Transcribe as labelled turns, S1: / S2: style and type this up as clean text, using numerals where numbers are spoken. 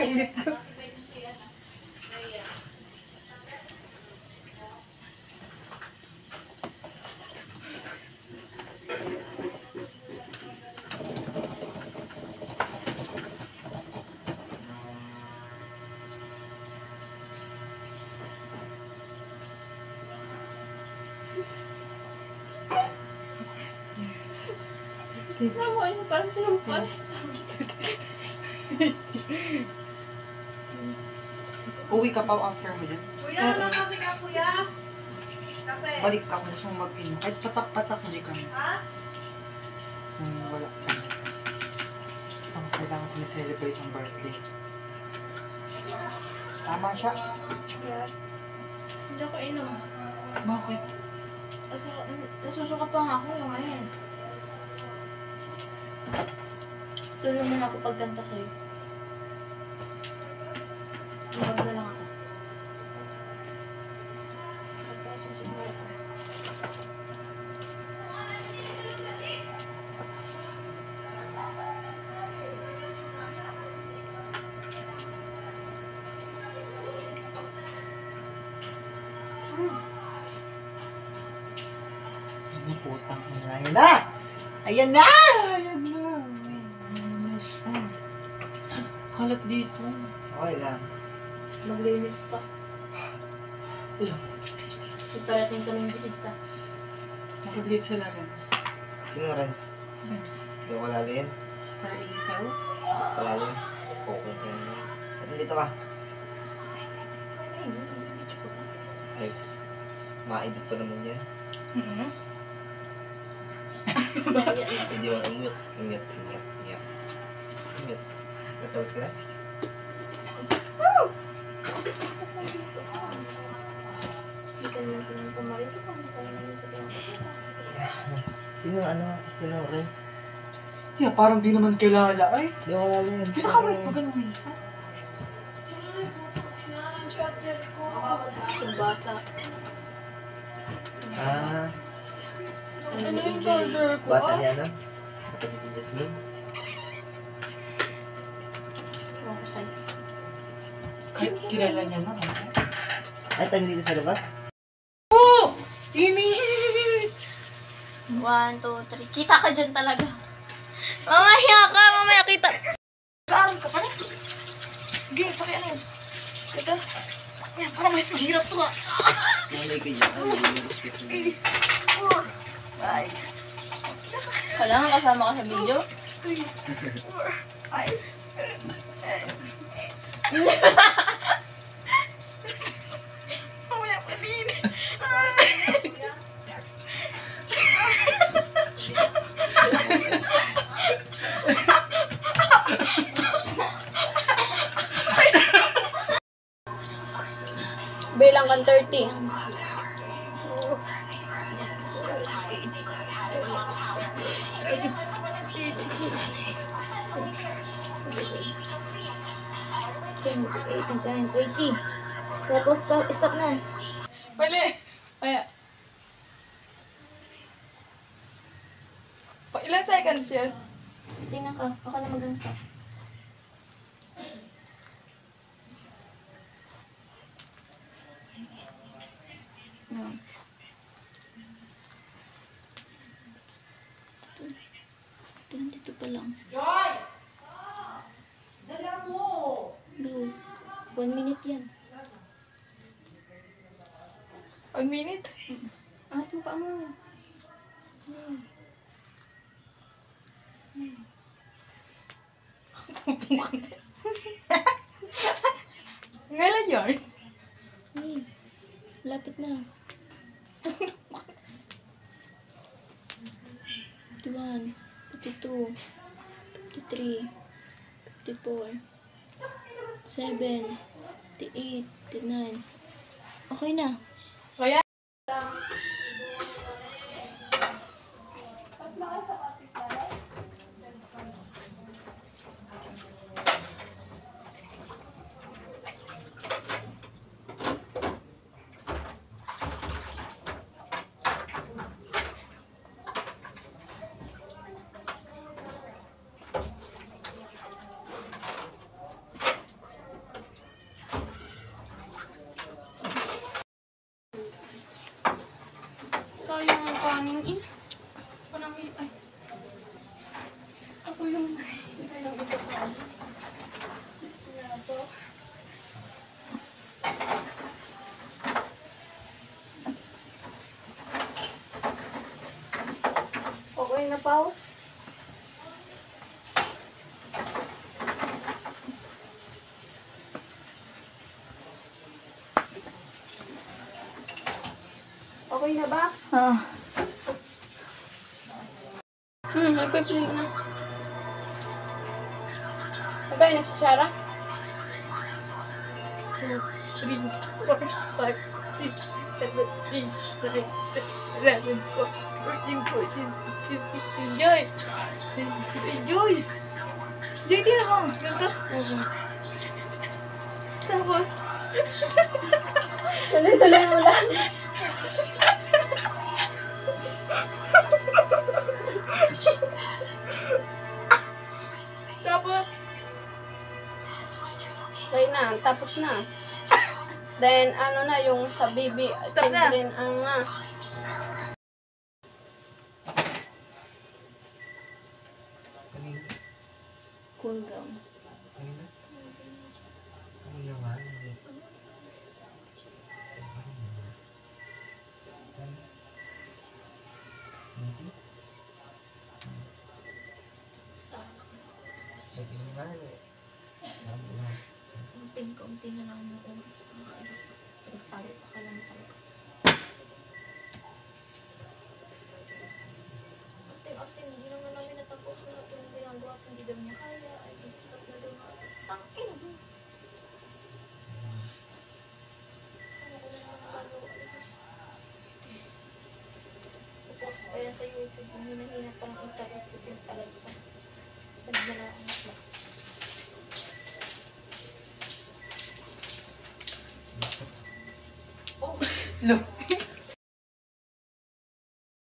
S1: ulit ko.
S2: Nawa yun, parang sinumpay.
S1: Uwi ka pa after mo dyan.
S3: Kuya, ano kape ka, kuya? Kape.
S1: Balik ka kung gusto mong mag-in. Kahit patak-patak hindi kami.
S3: Ha?
S1: Wala ka. Ang kailangan sineselebrate ang birthday. Tama siya.
S2: Yes. Hindi ako inom.
S1: Bakit?
S2: Nasusuka pa nga ako ngayon. Tuloy mo na ako pagkanta sa'yo. Huwag na lang ako.
S1: Ano putang ina? Ayan na! Ayan na! Ayan na! Ayan na siya. Kalat dito. Okay lang.
S2: Maglinis pa.
S1: Ayun.
S2: Iparating ka ng bisita.
S1: Nakadate sila, Renz.
S4: Sino, Renz?
S1: Renz.
S4: Yung kalalin?
S1: Para isaw?
S4: Kalalin? Okay. Dito ka. Ay, ma-edit pa naman yan. Hindi mo umute. Umute. Natapos ka na?
S2: Hindi ka naman silang pumarin.
S4: Sino, Renz?
S1: Yeah, parang di naman kilala. Ay,
S4: Yung kalalin.
S1: pinakabait pa ganun minsan.
S2: Yung bata.
S4: Ah,
S2: Ano yung charger ko?
S4: bata niya na? Kapatid ni Jasmine?
S2: Ako sa'yo.
S1: Kahit kilala niya na.
S4: Ay, tayo dito sa labas?
S1: Oh! Init!
S2: 1, 2, 3. Kita ka dyan talaga. Mamaya kita.
S1: Kaalam ka pa na. Sige, paki ano yun. Ito. Yan, parang mas mahirap to ah.
S4: Sinalay ka dyan. Ay, respect mo.
S1: Ay.
S2: Wala nga kasama ka sa video.
S1: Ay. Mamaya pa din.
S2: Bilang kan 30. Tapos stop na.
S1: Mali. Kaya. Ilan seconds yun?
S2: Tingnan ka. Baka na mag-stop. Dito pa lang.
S3: Joy! Dala mo!
S2: Go. 1 minute yan.
S1: 1 minute?
S2: Ah, ito pa mo.
S1: Ngayon yun?
S2: Lapit na. 51, 52, 53, 54, 7, 58, 59. Okay na.
S1: Kaya?
S2: kanin eh. Ako namin, ay. Ako yung hindi lang ito kanin. Sinato. Okay na, Pao? Okay na ba? Nagpe-play na. Nagkain na si Shara?
S1: 2, 3, 4, 5, 6, 7, 8, 9, 10, 11, 12, 13, 14, 15, 16, Joy! Joy! Joy, tira mo! Ganito. Tapos,
S2: Tuloy-tuloy mo lang.
S1: tapos,
S2: Okay na, tapos na. Then, ano na, yung sa baby,
S1: Stop na.
S2: children, ano na.
S4: Kanina.
S2: Cool down.
S4: Kanina. Kanina nga.
S2: Kunting-kunti na lang yung oras. Nagpalo pa ka lang talaga. Kunting-kunti, hindi naman namin natapos na ito yung ginagawa at hindi daw niya kaya. Ay, stop na daw nga. Tangin! Ano ko na nakagawa? Post pa yan sa YouTube. Ang hinahina pa ng internet ko yung palag pa. Sagdalaan ba?
S1: no.